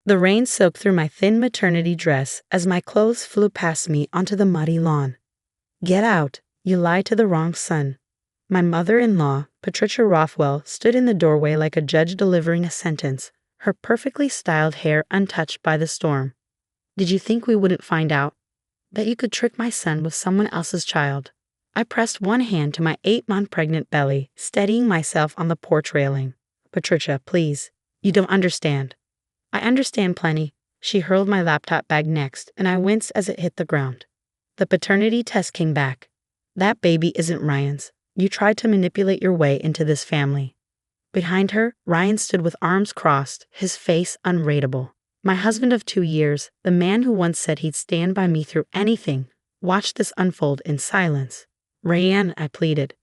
The rain soaked through my thin maternity dress as my clothes flew past me onto the muddy lawn. Get out, you lied to the wrong son. My mother-in-law, Patricia Rothwell, stood in the doorway like a judge delivering a sentence, her perfectly styled hair untouched by the storm. Did you think we wouldn't find out? That you could trick my son with someone else's child? I pressed one hand to my 8-month pregnant belly, steadying myself on the porch railing. Patricia, please. You don't understand. I understand plenty. She hurled my laptop bag next, and I winced as it hit the ground. The paternity test came back. That baby isn't Ryan's. You tried to manipulate your way into this family. Behind her, Ryan stood with arms crossed, his face unreadable. My husband of 2 years, the man who once said he'd stand by me through anything, watched this unfold in silence. Ryan, I pleaded.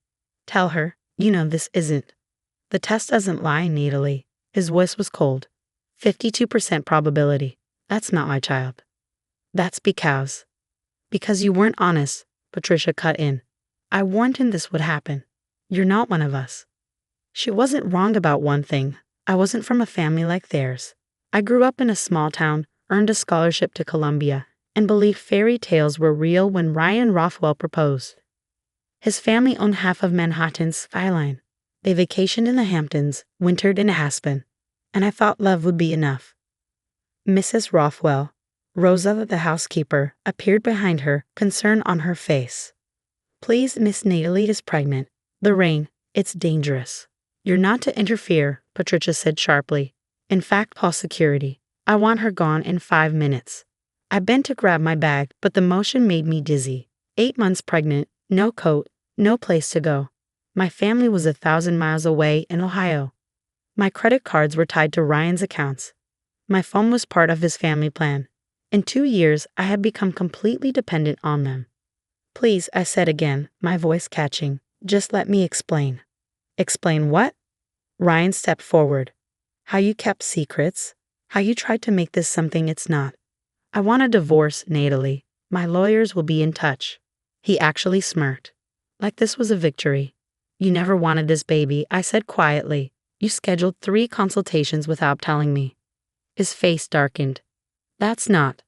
Tell her, you know this isn't. The test doesn't lie, Natalie. His voice was cold. 52% probability. That's not my child. That's because you weren't honest, Patricia cut in. I warned him this would happen. You're not one of us. She wasn't wrong about one thing. I wasn't from a family like theirs. I grew up in a small town, earned a scholarship to Columbia, and believed fairy tales were real when Ryan Rothwell proposed. His family owned half of Manhattan's skyline. They vacationed in the Hamptons, wintered in Aspen, and I thought love would be enough. Mrs. Rothwell, Rosa the housekeeper, appeared behind her, concern on her face. Please, Miss Natalie is pregnant. The rain, it's dangerous. You're not to interfere, Patricia said sharply. In fact, call security. I want her gone in 5 minutes. I bent to grab my bag, but the motion made me dizzy. 8 months pregnant, no coat, no place to go. My family was 1,000 miles away in Ohio. My credit cards were tied to Ryan's accounts. My phone was part of his family plan. In 2 years, I had become completely dependent on them. Please, I said again, my voice catching. Just let me explain. Explain what? Ryan stepped forward. How you kept secrets. How you tried to make this something it's not. I want a divorce, Natalie. My lawyers will be in touch. He actually smirked. Like this was a victory. You never wanted this baby, I said quietly. You scheduled 3 consultations without telling me. His face darkened. That's not.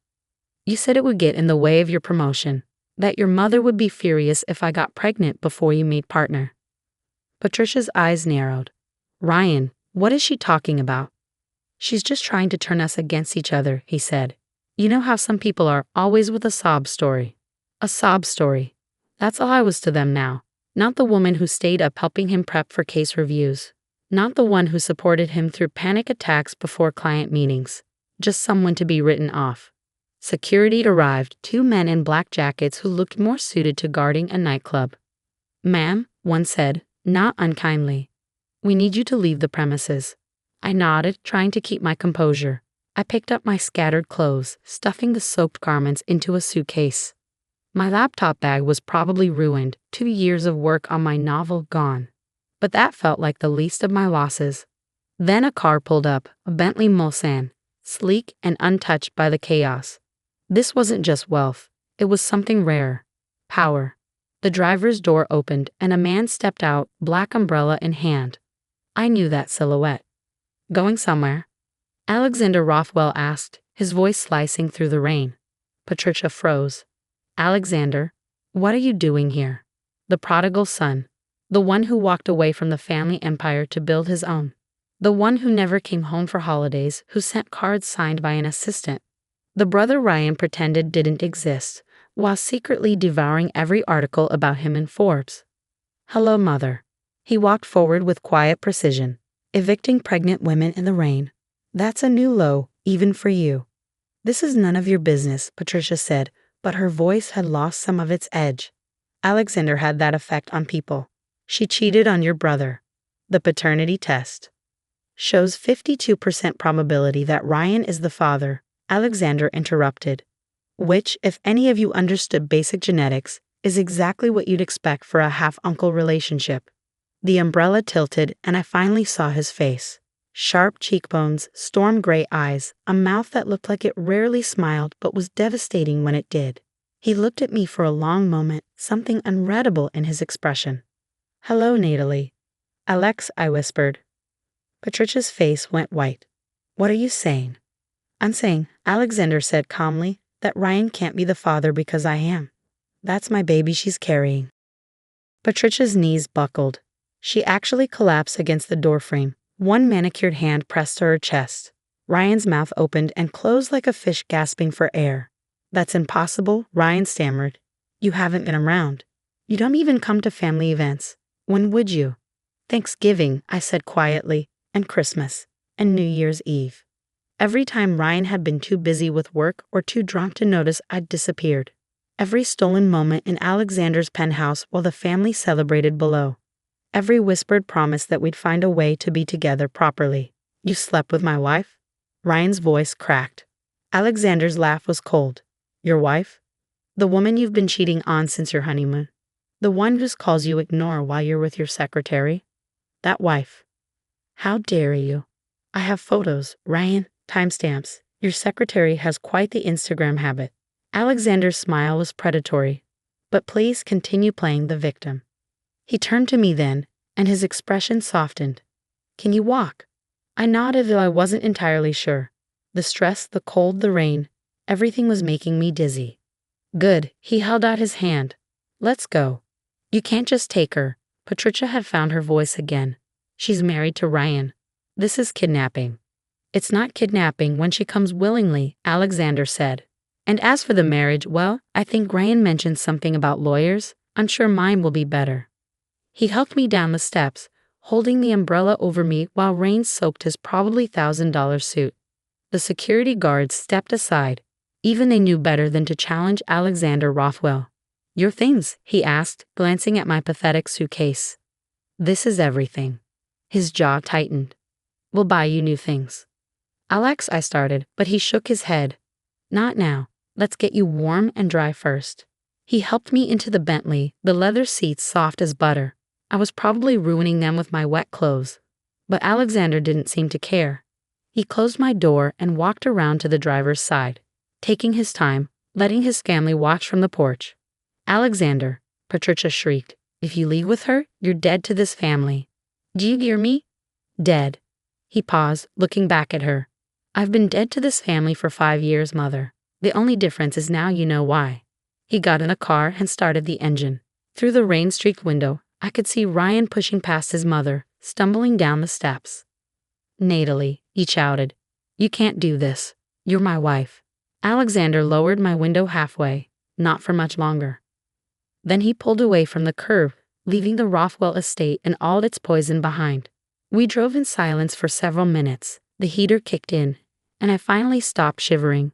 You said it would get in the way of your promotion. That your mother would be furious if I got pregnant before you made partner. Patricia's eyes narrowed. Ryan, what is she talking about? She's just trying to turn us against each other, he said. You know how some people are, always with a sob story. A sob story. That's all I was to them now. Not the woman who stayed up helping him prep for case reviews. Not the one who supported him through panic attacks before client meetings. Just someone to be written off. Security arrived, 2 men in black jackets who looked more suited to guarding a nightclub. Ma'am, one said, not unkindly. We need you to leave the premises. I nodded, trying to keep my composure. I picked up my scattered clothes, stuffing the soaked garments into a suitcase. My laptop bag was probably ruined, 2 years of work on my novel gone. But that felt like the least of my losses. Then a car pulled up, a Bentley Mulsanne, sleek and untouched by the chaos. This wasn't just wealth. It was something rare. Power. The driver's door opened and a man stepped out, black umbrella in hand. I knew that silhouette. Going somewhere? Alexander Rothwell asked, his voice slicing through the rain. Patricia froze. Alexander, what are you doing here? The prodigal son. The one who walked away from the family empire to build his own. The one who never came home for holidays, who sent cards signed by an assistant. The brother Ryan pretended didn't exist, while secretly devouring every article about him in Forbes. Hello, mother. He walked forward with quiet precision. Evicting pregnant women in the rain. That's a new low, even for you. This is none of your business, Patricia said, but her voice had lost some of its edge. Alexander had that effect on people. She cheated on your brother. The paternity test shows 52% probability that Ryan is the father, Alexander interrupted. Which, if any of you understood basic genetics, is exactly what you'd expect for a half-uncle relationship. The umbrella tilted and I finally saw his face. Sharp cheekbones, storm gray eyes, a mouth that looked like it rarely smiled but was devastating when it did. He looked at me for a long moment, something unreadable in his expression. Hello, Natalie. Alex, I whispered. Patricia's face went white. What are you saying? I'm saying, Alexander said calmly, that Ryan can't be the father because I am. That's my baby she's carrying. Patricia's knees buckled. She actually collapsed against the doorframe. One manicured hand pressed to her chest. Ryan's mouth opened and closed like a fish gasping for air. That's impossible, Ryan stammered. You haven't been around. You don't even come to family events. When would you? Thanksgiving, I said quietly, and Christmas, and New Year's Eve. Every time Ryan had been too busy with work or too drunk to notice I'd disappeared. Every stolen moment in Alexander's penthouse while the family celebrated below. Every whispered promise that we'd find a way to be together properly. You slept with my wife? Ryan's voice cracked. Alexander's laugh was cold. Your wife? The woman you've been cheating on since your honeymoon. The one whose calls you ignore while you're with your secretary. That wife. How dare you? I have photos, Ryan, timestamps. Your secretary has quite the Instagram habit. Alexander's smile was predatory. But please continue playing the victim. He turned to me then, and his expression softened. Can you walk? I nodded though I wasn't entirely sure. The stress, the cold, the rain, everything was making me dizzy. Good, he held out his hand. Let's go. You can't just take her. Patricia had found her voice again. She's married to Ryan. This is kidnapping. It's not kidnapping when she comes willingly, Alexander said. And as for the marriage, well, I think Ryan mentioned something about lawyers. I'm sure mine will be better. He helped me down the steps, holding the umbrella over me while rain soaked his probably $1,000 suit. The security guards stepped aside. Even they knew better than to challenge Alexander Rothwell. Your things, he asked, glancing at my pathetic suitcase. This is everything. His jaw tightened. We'll buy you new things. Alex, I started, but he shook his head. Not now. Let's get you warm and dry first. He helped me into the Bentley, the leather seats soft as butter. I was probably ruining them with my wet clothes. But Alexander didn't seem to care. He closed my door and walked around to the driver's side, taking his time, letting his family watch from the porch. Alexander, Patricia shrieked, if you leave with her, you're dead to this family. Do you hear me? Dead. He paused, looking back at her. I've been dead to this family for 5 years, Mother. The only difference is now you know why. He got in a car and started the engine. Through the rain-streaked window, I could see Ryan pushing past his mother, stumbling down the steps. Natalie, he shouted. You can't do this. You're my wife. Alexander lowered my window halfway, not for much longer. Then he pulled away from the curb, leaving the Rothwell estate and all its poison behind. We drove in silence for several minutes. The heater kicked in, and I finally stopped shivering.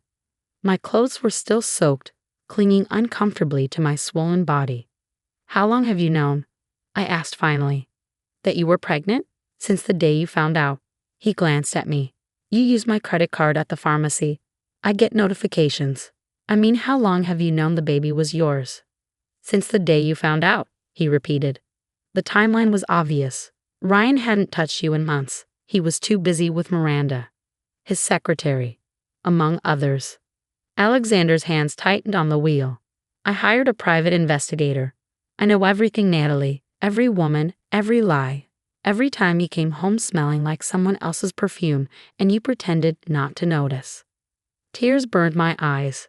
My clothes were still soaked, clinging uncomfortably to my swollen body. How long have you known? I asked finally. That you were pregnant? Since the day you found out. He glanced at me. You use my credit card at the pharmacy. I get notifications. I mean, how long have you known the baby was yours? Since the day you found out, he repeated. The timeline was obvious. Ryan hadn't touched you in months. He was too busy with Miranda, his secretary, among others. Alexander's hands tightened on the wheel. I hired a private investigator. I know everything, Natalie, every woman, every lie. Every time you came home smelling like someone else's perfume and you pretended not to notice. Tears burned my eyes.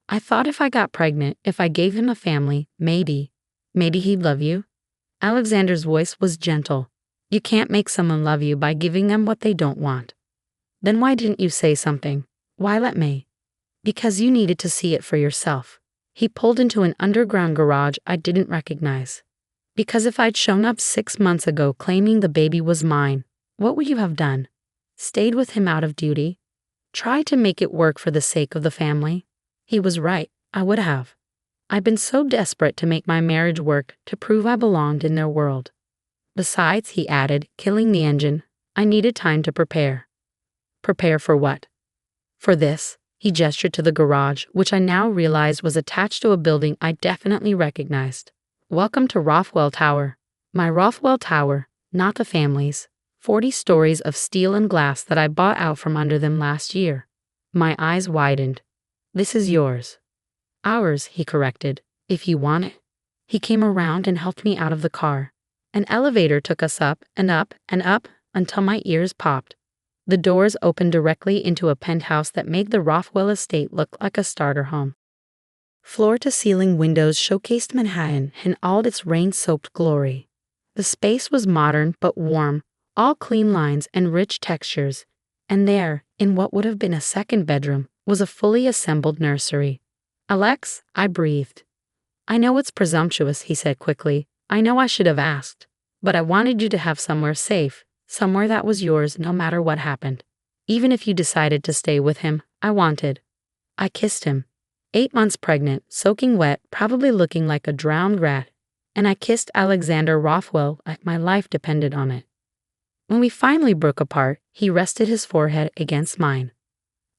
I thought if I got pregnant, if I gave him a family, maybe he'd love you. Alexander's voice was gentle. You can't make someone love you by giving them what they don't want. Then why didn't you say something? Why let me? Because you needed to see it for yourself. He pulled into an underground garage I didn't recognize. Because if I'd shown up 6 months ago claiming the baby was mine, what would you have done? Stayed with him out of duty? Tried to make it work for the sake of the family? He was right, I would have. I'd been so desperate to make my marriage work to prove I belonged in their world. Besides, he added, killing the engine, I needed time to prepare. Prepare for what? For this. He gestured to the garage, which I now realized was attached to a building I definitely recognized. Welcome to Rothwell Tower. My Rothwell Tower, not the family's. 40 stories of steel and glass that I bought out from under them last year. My eyes widened. This is yours. Ours, he corrected, if you want it. He came around and helped me out of the car. An elevator took us up and up and up until my ears popped. The doors opened directly into a penthouse that made the Rothwell estate look like a starter home. Floor-to-ceiling windows showcased Manhattan in all its rain-soaked glory. The space was modern but warm, all clean lines and rich textures, and there, in what would have been a second bedroom, was a fully assembled nursery. "Alex," I breathed. "I know it's presumptuous," he said quickly. "I know I should have asked. But I wanted you to have somewhere safe, somewhere that was yours no matter what happened. Even if you decided to stay with him, I wanted." I kissed him. 8 months pregnant, soaking wet, probably looking like a drowned rat, and I kissed Alexander Rothwell like my life depended on it. When we finally broke apart, he rested his forehead against mine.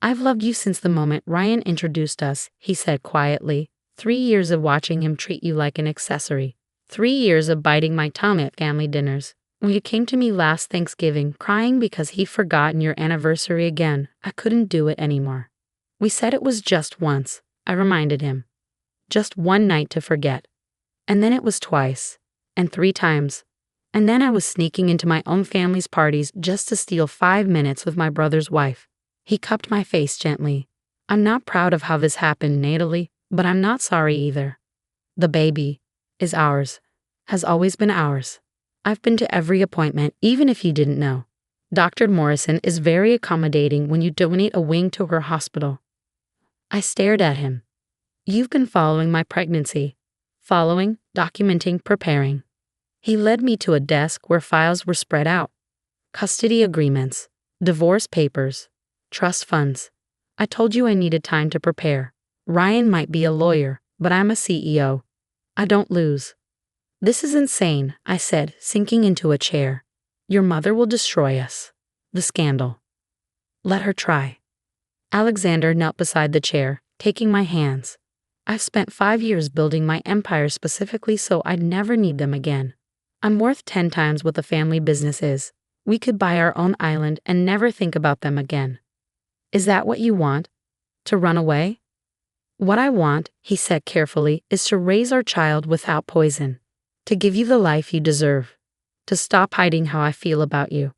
"I've loved you since the moment Ryan introduced us," he said quietly. 3 years of watching him treat you like an accessory. 3 years of biting my tongue at family dinners. When you came to me last Thanksgiving crying because he'd forgotten your anniversary again, I couldn't do it anymore. "We said it was just once," I reminded him. "Just one night to forget. And then it was twice. And 3 times. And then I was sneaking into my own family's parties just to steal 5 minutes with my brother's wife." He cupped my face gently. "I'm not proud of how this happened, Natalie, but I'm not sorry either. The baby is ours, has always been ours. I've been to every appointment, even if you didn't know. Dr. Morrison is very accommodating when you donate a wing to her hospital." I stared at him. "You've been following my pregnancy. Following, documenting, preparing." He led me to a desk where files were spread out. Custody agreements, divorce papers, trust funds. "I told you I needed time to prepare. Ryan might be a lawyer, but I'm a CEO. I don't lose." "This is insane," I said, sinking into a chair. "Your mother will destroy us. The scandal." "Let her try." Alexander knelt beside the chair, taking my hands. "I've spent 5 years building my empire specifically so I'd never need them again. I'm worth 10 times what the family business is. We could buy our own island and never think about them again." "Is that what you want? To run away?" "What I want," he said carefully, "is to raise our child without poison. To give you the life you deserve. To stop hiding how I feel about you."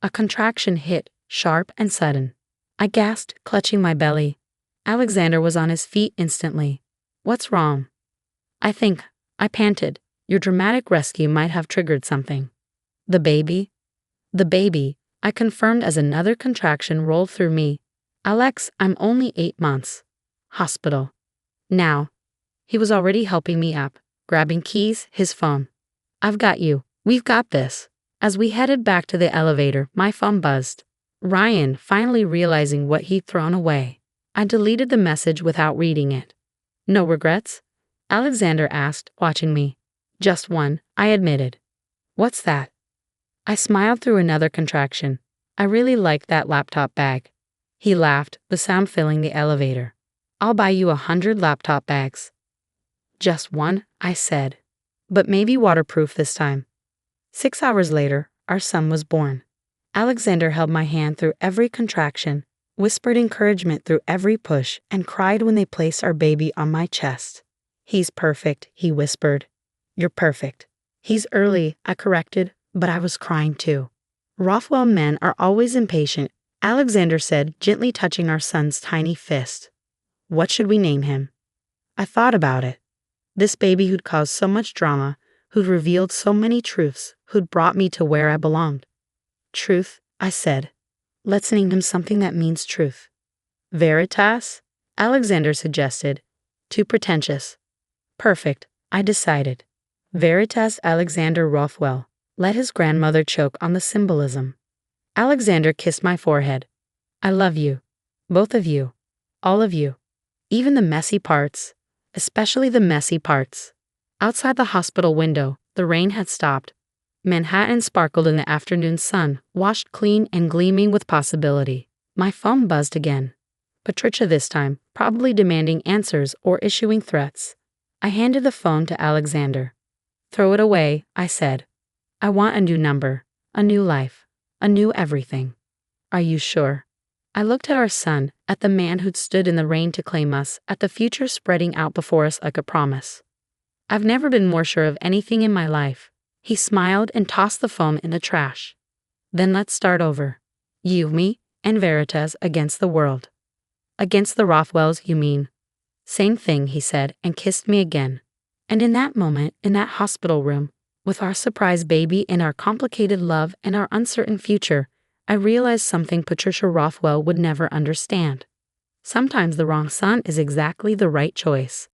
A contraction hit, sharp and sudden. I gasped, clutching my belly. Alexander was on his feet instantly. "What's wrong?" I panted. "Your dramatic rescue might have triggered something." "The baby?" "The baby," I confirmed as another contraction rolled through me. "Alex, I'm only 8 months. Hospital. Now." He was already helping me up, grabbing keys, his phone. "I've got you. We've got this." As we headed back to the elevator, my phone buzzed. Ryan, finally realizing what he'd thrown away. I deleted the message without reading it. "No regrets?" Alexander asked, watching me. "Just one," I admitted. "What's that?" I smiled through another contraction. "I really liked that laptop bag." He laughed, the sound filling the elevator. "I'll buy you 100 laptop bags." "Just one," I said. "But maybe waterproof this time." 6 hours later, our son was born. Alexander held my hand through every contraction, whispered encouragement through every push, and cried when they placed our baby on my chest. "He's perfect," he whispered. "You're perfect." "He's early," I corrected, but I was crying too. "Rothwell men are always impatient," Alexander said, gently touching our son's tiny fist. "What should we name him?" I thought about it. This baby who'd caused so much drama, who'd revealed so many truths, who'd brought me to where I belonged. "Truth," I said. "Let's name him something that means truth." "Veritas?" Alexander suggested. "Too pretentious." "Perfect," I decided. Veritas Alexander Rothwell. Let his grandmother choke on the symbolism. Alexander kissed my forehead. "I love you. Both of you. All of you. Even the messy parts. Especially the messy parts." Outside the hospital window, the rain had stopped. Manhattan sparkled in the afternoon sun, washed clean and gleaming with possibility. My phone buzzed again. Patricia this time, probably demanding answers or issuing threats. I handed the phone to Alexander. "Throw it away," I said. "I want a new number, a new life, a new everything." "Are you sure?" I looked at our son, at the man who'd stood in the rain to claim us, at the future spreading out before us like a promise. "I've never been more sure of anything in my life." He smiled and tossed the phone in the trash. "Then let's start over. You, me, and Veritas against the world. Against the Rothwells, you mean? Same thing, he said, and kissed me again. And in that moment, in that hospital room, with our surprise baby and our complicated love and our uncertain future, I realized something Patricia Rothwell would never understand. Sometimes the wrong son is exactly the right choice.